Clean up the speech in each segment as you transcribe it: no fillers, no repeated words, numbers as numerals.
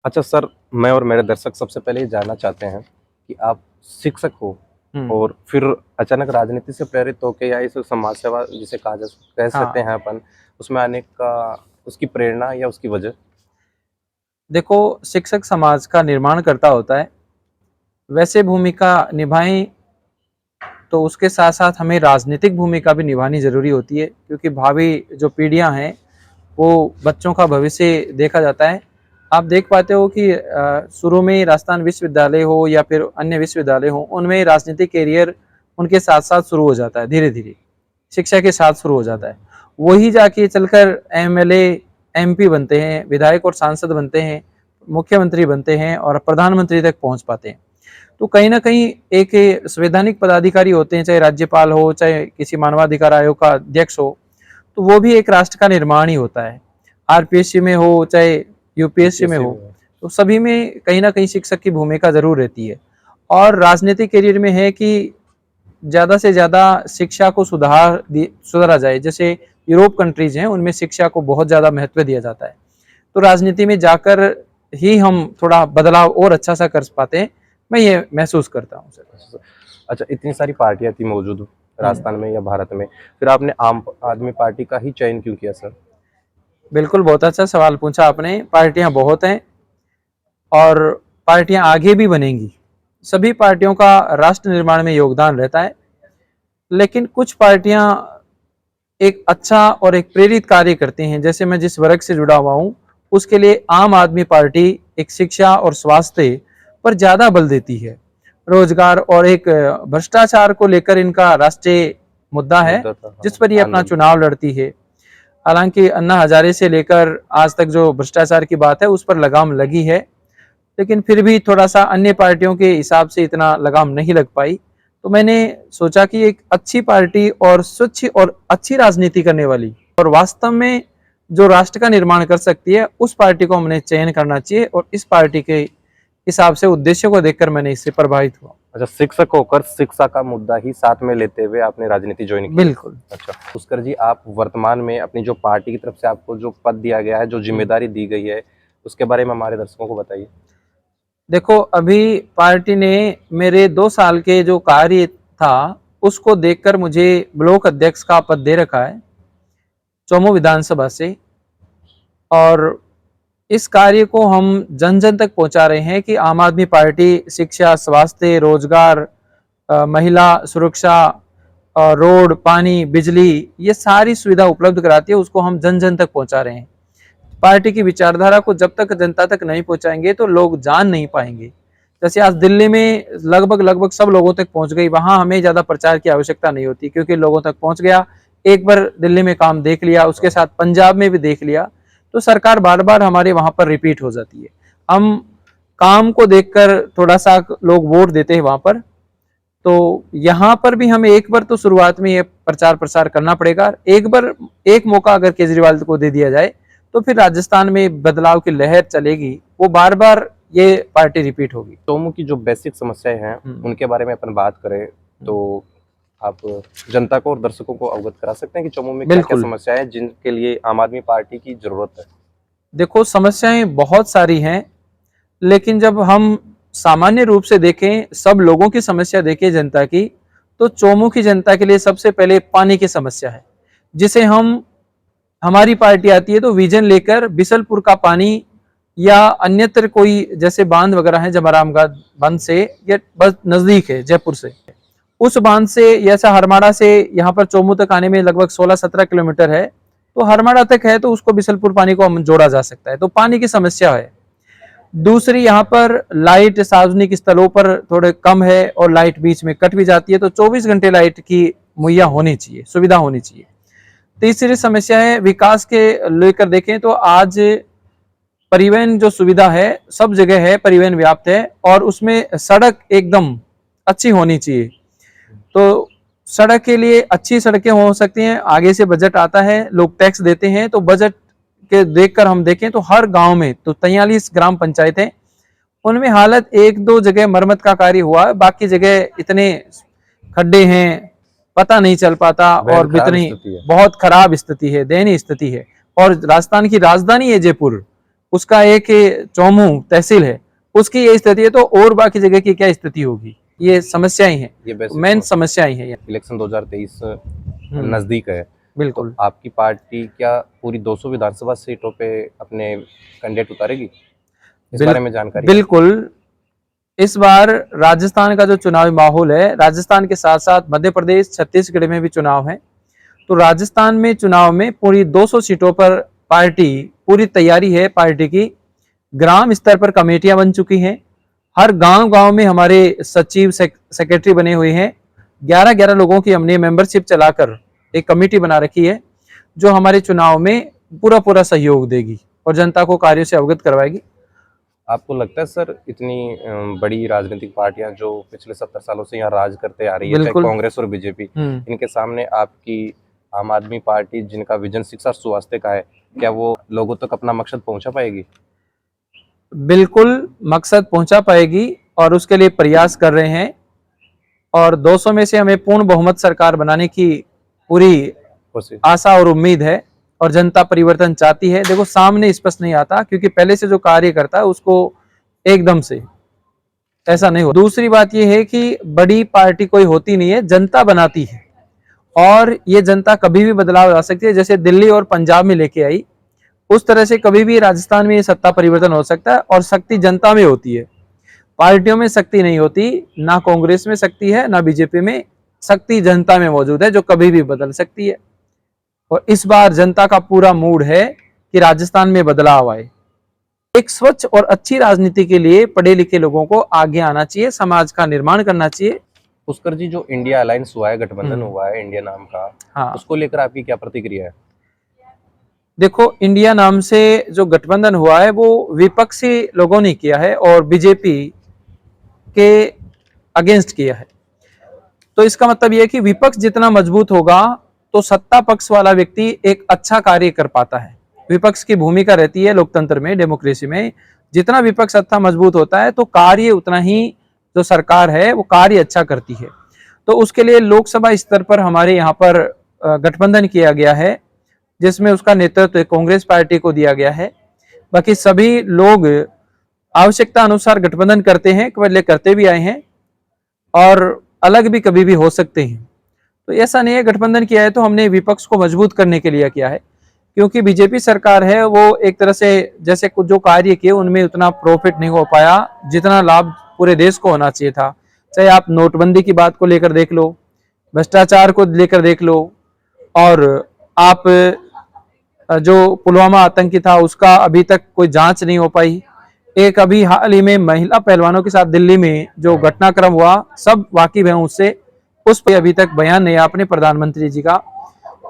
अच्छा सर, मैं और मेरे दर्शक सबसे पहले ये जानना चाहते हैं कि आप शिक्षक हो हुँ। और फिर अचानक राजनीति से प्रेरित होके या इस समाज सेवा जिसे कह सकते हाँ, हैं अपन, उसमें आने का उसकी प्रेरणा या उसकी वजह? देखो शिक्षक समाज का निर्माणकर्ता होता है। वैसे भूमिका निभाएँ तो उसके साथ-साथ हमें राजनीतिक भूमिका भी निभानी ज़रूरी होती है क्योंकि भावी जो पीढ़ियाँ हैं, वो बच्चों का भविष्य देखा जाता है। आप देख पाते हो कि शुरू में राजस्थान विश्वविद्यालय हो या फिर अन्य विश्वविद्यालय हो, उनमें राजनीतिक करियर उनके साथ-साथ शुरू हो जाता है धीरे-धीरे, शिक्षा के साथ शुरू हो जाता है। वही जाके चलकर एमएलए, एमपी बनते हैं, विधायक और सांसद बनते हैं, मुख्यमंत्री बनते हैं और प्रधानमंत्री तक पहुँच पाते हैं। तो कहीं न कहीं एक संवैधानिक पदाधिकारी होते हैं, चाहे राज्यपाल हो, चाहे किसी मानवाधिकार आयोग का अध्यक्ष हो, तो वो भी एक राष्ट्र का निर्माण ही होता है। आरपीएससी में हो, चाहे यूपीएससी में यूपीएससी हो, में। तो सभी में कहीं न कहीं शिक्षक की भूमिका ज़रूर रहती है। और राजनीतिक करियर में है कि ज़्यादा से ज़्यादा शिक्षा को सुधारा जाए। जैसे यूरोप कंट्रीज़ हैं, उनमें शिक्षा को बहुत ज़्यादा महत्व दिया जाता है। तो राजनीति में जाकर ही हम थोड़ा बदलाव और अच्छा-सा कर पाते हैं, मैं ये महसूस करता हूँ सर। अच्छा सर। अच्छा, इतनी सारी पार्टियाँ थी मौजूद हुँ, राजस्थान में या भारत में, फिर आपने आम आदमी पार्टी का ही चयन क्यों किया सर? बिल्कुल बहुत अच्छा सवाल पूछा आपने। पार्टियाँ बहुत हैं और पार्टियाँ आगे भी बनेंगी। सभी पार्टियों का राष्ट्र निर्माण में योगदान रहता है, लेकिन कुछ पार्टियाँ एक अच्छा और एक प्रेरित कार्य करती हैं। जैसे मैं जिस वर्ग से जुड़ा हुआ हूँ, उसके लिए आम आदमी पार्टी एक शिक्षा और स्वास्थ्य पर ज़्यादा बल देती है। रोजगार और एक भ्रष्टाचार को लेकर इनका राष्ट्रीय मुद्दा है, मुद्दा था, जिस हाँ, पर ये अपना आंदोलन। चुनाव लड़ती है। हालांकि अन्ना हजारे से लेकर आज तक जो भ्रष्टाचार की बात है, उस पर लगाम लगी है, लेकिन फिर भी थोड़ा-सा अन्य पार्टियों के हिसाब से इतना लगाम नहीं लग पाई। तो मैंने सोचा कि एक अच्छी पार्टी और स्वच्छ और अच्छी राजनीति करने वाली और वास्तव में जो राष्ट्र का निर्माण कर सकती है, उस पार्टी को हमने चयन करना चाहिए और इस पार्टी के हिसाब से उद्देश्य को देखकर मैंने इससे प्रभावित हुआ। अच्छा, शिक्षक होकर शिक्षा का मुद्दा ही साथ में लेते हुए आपने राजनीति जॉइन की है। बिल्कुल। अच्छा, पुष्कर जी, आप वर्तमान में अपनी जो पार्टी की तरफ से आपको जो पद दिया गया है, जो हुँ। ज़िम्मेदारी दी गई है, उसके बारे में हमारे दर्शकों को बताइए? देखो, अभी पार्टी ने मेरे 2 साल के जो कार्य था, उसको देखकर मुझे ब्लॉक अध्यक्ष का पद दे रखा है, चौमू विधानसभा से। और इस कार्य को हम जन-जन तक पहुँचा रहे हैं कि आम आदमी पार्टी शिक्षा, स्वास्थ्य, रोजगार, महिला सुरक्षा, रोड, पानी, बिजली, ये सारी सुविधा उपलब्ध कराती है, उसको हम जन-जन तक पहुँचा रहे हैं। पार्टी की विचारधारा को जब तक जनता तक नहीं पहुँचाएँगे, तो लोग जान नहीं पाएँगे। जैसे आज दिल्ली में लगभग-लगभग सब लोगों तक पहुँच गई, वहाँ हमें ज़्यादा प्रचार की आवश्यकता नहीं होती क्योंकि लोगों तक पहुँच गया, एक बार दिल्ली में काम देख लिया, उसके साथ पंजाब में भी देख लिया, तो सरकार बार-बार हमारे वहाँ पर रिपीट हो जाती है। हम काम को देखकर थोड़ा-सा लोग वोट देते हैं वहाँ पर, तो यहाँ पर भी हमें एक बार तो शुरुआत में ये प्रचार-प्रसार करना पड़ेगा। एक मौका अगर केजरीवाल को दे दिया जाए, तो फिर राजस्थान में बदलाव की लहर चलेगी, वो बार-बार ये पार्टी रिपीट होगी। चोमू की जो बेसिक समस्याएँ हैं, हुँ, उनके बारे में अपन बात करें, हुँ। तो आप जनता को और दर्शकों को अवगत करा सकते हैं कि चोमू में क्या-क्या बिल्कुल। समस्याएँ हैं, जिनके लिए आम आदमी पार्टी की ज़रूरत है? देखो, समस्याएँ बहुत सारी हैं, लेकिन जब हम सामान्य रूप से देखें, सब लोगों की समस्या देखें जनता की, तो चोमू की जनता के लिए सबसे पहले पानी की समस्या है, जिसे हम हमारी पार्टी आती है तो विजन लेकर बिसलपुर का पानी या अन्यत्र कोई जैसे बांध वगैरह है जमरामगढ़ बांध से, ये बस नजदीक है जयपुर से, उस बांध से ऐसा हरमाड़ा से यहाँ पर चोमू तक आने में लगभग 16-17 किलोमीटर है, तो हरमाड़ा तक है तो उसको बिसलपुर पानी को हम जोड़ा जा सकता है, तो पानी की समस्या है। दूसरी, यहाँ पर लाइट सार्वजनिक स्थलों पर थोड़े कम है और लाइट बीच में कट भी जाती है, तो 24 घंटे लाइट की मुहैया होनी चाहिए, सुविधा होनी चाहिए। तीसरी समस्या है विकास के लेकर देखें तो आज परिवहन जो सुविधा है सब जगह है, परिवहन व्याप्त है और उसमें सड़क एकदम अच्छी होनी चाहिए। तो सड़क के लिए अच्छी सड़कें हो सकती हैं, आगे से बजट आता है, लोग टैक्स देते हैं, तो बजट के देखकर हम देखें तो हर गांव में तो 43 ग्राम पंचायतें, उनमें हालत एक दो जगह मरम्मत का कार्य हुआ है, बाकी जगह इतने खड्डे हैं, पता नहीं चल पाता और बेहद खराब इतनी स्थिति है। बहुत खराब स्थिति है, दयनीय स्थिति है। और राजस्थान की राजधानी है जयपुर, उसका एक चौमू तहसील है, उसकी ये स्थिति है, तो और बाकी जगह की क्या स्थिति होगी। ये समस्याएं हैं, ये मेन समस्याएं हैं ये। इलेक्शन 2023 नजदीक है, तो बिल्कुल आपकी पार्टी क्या पूरी 200 विधानसभा सीटों पे अपने कैंडिडेट उतारेगी? इस बारे में जानकारी है? बिल्कुल। इस बार राजस्थान का जो चुनावी माहौल है, राजस्थान के साथ साथ मध्य प्रदेश, छत्तीसगढ़ में भी चुनाव है, तो राजस्थान में चुनाव में पूरी 200 सीटों पर पार्टी पूरी तैयारी है। पार्टी की ग्राम स्तर पर कमेटियां बन चुकी हैं, हर गांव-गांव में हमारे सचिव सेक्रेटरी बने हुए हैं। 11-11 लोगों की हमने मेंबरशिप चलाकर एक कमेटी बना रखी है, जो हमारे चुनाव में पूरा सहयोग देगी और जनता को कार्यों से अवगत करवाएगी। आपको लगता है सर, इतनी बड़ी राजनीतिक पार्टियां जो पिछले 70 सालों से यहाँ राज करते आ रही है, चाहे कांग्रेस और बीजेपी, इनके सामने आपकी आम आदमी पार्टी, जिनका विजन शिक्षा और स्वास्थ्य का है, क्या वो लोगों तक अपना मकसद पहुंचा पाएगी? बिल्कुल मकसद पहुंचा पाएगी और उसके लिए प्रयास कर रहे हैं, और 200 में से हमें पूर्ण बहुमत सरकार बनाने की पूरी आशा और उम्मीद है, और जनता परिवर्तन चाहती है। देखो, सामने स्पष्ट नहीं आता, क्योंकि पहले से जो कार्य करता है उसको एकदम से ऐसा नहीं हो। दूसरी बात यह है कि बड़ी पार्टी कोई होती नहीं है, जनता बनाती है, और ये जनता कभी भी बदलाव ला सकती है। जैसे दिल्ली और पंजाब में लेके आई, उस तरह से कभी भी राजस्थान में ये सत्ता परिवर्तन हो सकता है, और शक्ति जनता में होती है, पार्टियों में शक्ति नहीं होती। ना कांग्रेस में शक्ति है, ना बीजेपी में। शक्ति जनता में मौजूद है, जो कभी भी बदल सकती है। और इस बार जनता का पूरा मूड है कि राजस्थान में बदलाव आए। एक स्वच्छ और अच्छी राजनीति के लिए पढ़े लिखे लोगों को आगे आना चाहिए, समाज का निर्माण करना चाहिए। पुष्कर जी, जो इंडिया अलायंस हुआ है, गठबंधन हुआ है इंडिया नाम का, हाँ, उसको लेकर आपकी क्या प्रतिक्रिया है? देखो, इंडिया नाम से जो गठबंधन हुआ है वो विपक्षी लोगों ने किया है और बीजेपी के अगेंस्ट किया है। तो इसका मतलब यह है कि विपक्ष जितना मजबूत होगा, तो सत्ता पक्ष वाला व्यक्ति एक अच्छा कार्य कर पाता है। विपक्ष की भूमिका रहती है लोकतंत्र में, डेमोक्रेसी में, जितना विपक्ष अच्छा मजबूत होता है, तो कार्य उतना ही जो सरकार है वो कार्य अच्छा करती है। तो उसके लिए लोकसभा स्तर पर हमारे यहाँ पर गठबंधन किया गया है, जिसमें उसका नेतृत्व कांग्रेस पार्टी को दिया गया है। बाकी सभी लोग आवश्यकता अनुसार गठबंधन करते हैं, पहले करते भी आए हैं, और अलग भी कभी भी हो सकते हैं। तो ऐसा नहीं है, गठबंधन किया है तो हमने विपक्ष को मजबूत करने के लिए किया है, क्योंकि बीजेपी सरकार है वो एक तरह से जैसे कुछ जो कार्य किए उनमें उतना प्रॉफिट नहीं हो पाया जितना लाभ पूरे देश को होना चाहिए था। चाहे आप नोटबंदी की बात को लेकर देख लो, भ्रष्टाचार को लेकर देख लो, और आप जो पुलवामा आतंकी था उसका अभी तक कोई जांच नहीं हो पाई। एक अभी हाल ही में महिला पहलवानों के साथ दिल्ली में जो घटनाक्रम हुआ, सब वाकिफ हैं उससे, उस पर अभी तक बयान नहीं आपने प्रधानमंत्री जी का।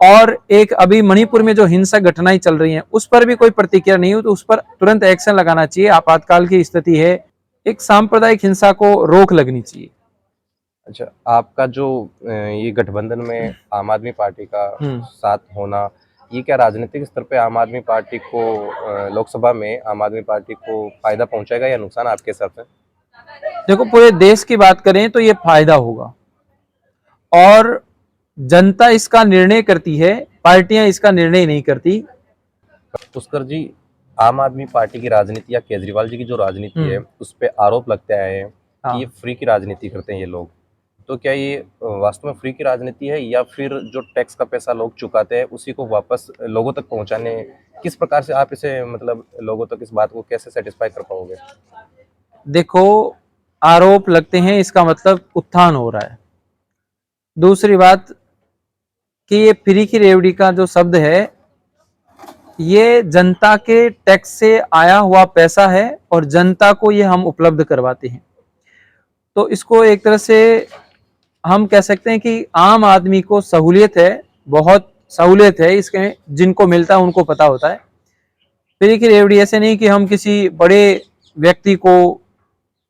और एक अभी मणिपुर में जो हिंसक घटनाएं चल रही हैं उस पर भी कोई प्रतिक्रिया नहीं हुई, तो उस पर तुरंत एक्शन लगाना चाहिए। आपातकाल की स्थिति है, एक सांप्रदायिक हिंसा को रोक लगनी चाहिए। अच्छा, आपका जो ये गठबंधन में आम आदमी पार्टी का साथ होना, ये क्या राजनीतिक स्तर पे आम आदमी पार्टी को, लोकसभा में आम आदमी पार्टी को फायदा पहुंचाएगा या नुकसान आपके हिसाब से? देखो, पूरे देश की बात करें तो ये फायदा होगा, और जनता इसका निर्णय करती है, पार्टियां इसका निर्णय नहीं करती। पुष्कर जी, आम आदमी पार्टी की राजनीति या केजरीवाल जी की जो राजनीति है, उस पे आरोप लगते आए हैं कि ये फ्री की राजनीति करते हैं ये लोग। तो क्या ये वास्तव में फ्री की राजनीति है, या फिर जो टैक्स का पैसा लोग चुकाते हैं उसी को वापस लोगों तक पहुंचाने, किस प्रकार से आप इसे, मतलब लोगों तक इस बात को कैसे सेटिस्फाई कर पाओगे? देखो, आरोप लगते हैं इसका मतलब उत्थान हो रहा है। दूसरी बात कि ये फ्री की रेवड़ी का जो शब्द है, ये जनता के टैक्स से आया हुआ पैसा है और जनता को ये हम उपलब्ध करवाते हैं। तो इसको एक तरह से हम कह सकते हैं कि आम आदमी को सहूलियत है, बहुत सहूलियत है इसके, जिनको मिलता है उनको पता होता है। फ्री की रेवड़ी ऐसे नहीं कि हम किसी बड़े व्यक्ति को,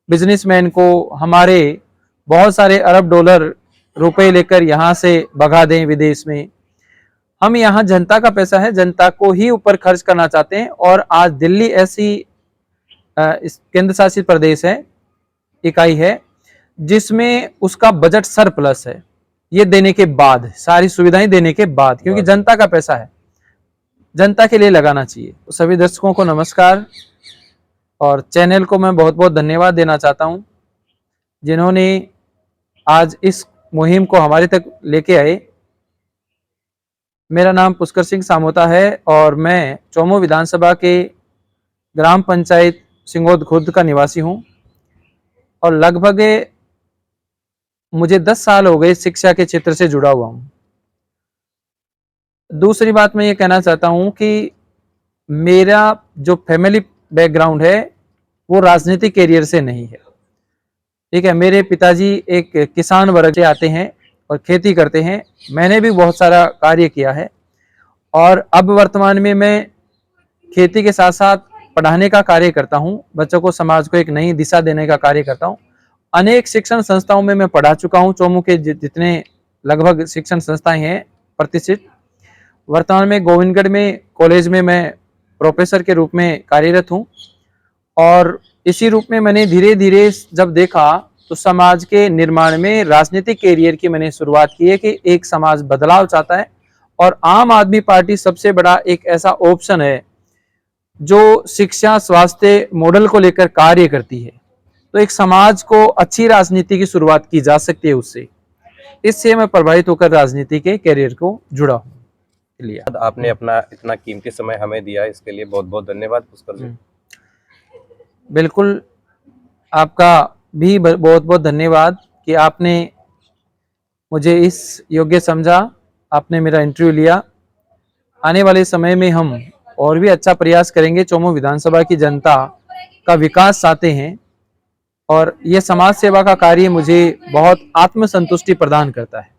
बिजनेसमैन को, हमारे बहुत सारे अरब डॉलर रुपए लेकर यहाँ से भगा दें विदेश में। हम यहाँ जनता का पैसा है, जनता को ही ऊपर खर्च करना चाहते हैं। और आज दिल्ली ऐसी केंद्र शासित प्रदेश है, इकाई है, जिसमें उसका बजट सरप्लस है, ये देने के बाद, सारी सुविधाएं देने के बाद, क्योंकि जनता का पैसा है। जनता के लिए लगाना चाहिए। तो सभी दर्शकों को नमस्कार, और चैनल को मैं बहुत बहुत धन्यवाद देना चाहता हूं जिन्होंने आज इस मुहिम को हमारे तक लेके आए। मेरा नाम पुष्कर सिंह सामोता है और मैं चोमू विधानसभा के ग्राम पंचायत सिंगोद खुर्द का निवासी हूं, और लगभग मुझे 10 साल हो गए शिक्षा के क्षेत्र से जुड़ा हुआ हूं। दूसरी बात मैं ये कहना चाहता हूं कि मेरा जो फैमिली बैकग्राउंड है वो राजनीतिक कैरियर से नहीं है। ठीक है, मेरे पिताजी एक किसान वर्ग से आते हैं और खेती करते हैं। मैंने भी बहुत सारा कार्य किया है, और अब वर्तमान में मैं खेती के साथ साथ पढ़ाने का कार्य करता हूं। बच्चों को, समाज को एक नई दिशा देने का कार्य करता हूं। अनेक शिक्षण संस्थाओं में मैं पढ़ा चुका हूं। चोमू के जितने लगभग शिक्षण संस्थाएं हैं प्रतिष्ठित, वर्तमान में गोविंदगढ़ में कॉलेज में मैं प्रोफेसर के रूप में कार्यरत हूं। और इसी रूप में मैंने धीरे धीरे जब देखा तो समाज के निर्माण में राजनीतिक कैरियर की मैंने शुरुआत की है कि एक समाज बदलाव चाहता है, और आम आदमी पार्टी सबसे बड़ा एक ऐसा ऑप्शन है जो शिक्षा स्वास्थ्य मॉडल को लेकर कार्य करती है। तो एक समाज को अच्छी राजनीति की शुरुआत की जा सकती है उससे। इससे मैं प्रभावित होकर राजनीति के कैरियर को जुड़ा हूँ। आपने अपना इतना कीमती समय हमें दिया, इसके लिए बहुत बहुत धन्यवाद पुष्कर जी। बिल्कुल, आपका भी बहुत बहुत धन्यवाद कि आपने मुझे इस योग्य समझा, आपने मेरा इंटरव्यू लिया। आने वाले समय में हम और भी अच्छा प्रयास करेंगे। चोमू विधानसभा की जनता का विकास चाहते हैं, और यह समाज सेवा का कार्य मुझे बहुत आत्मसंतुष्टि प्रदान करता है।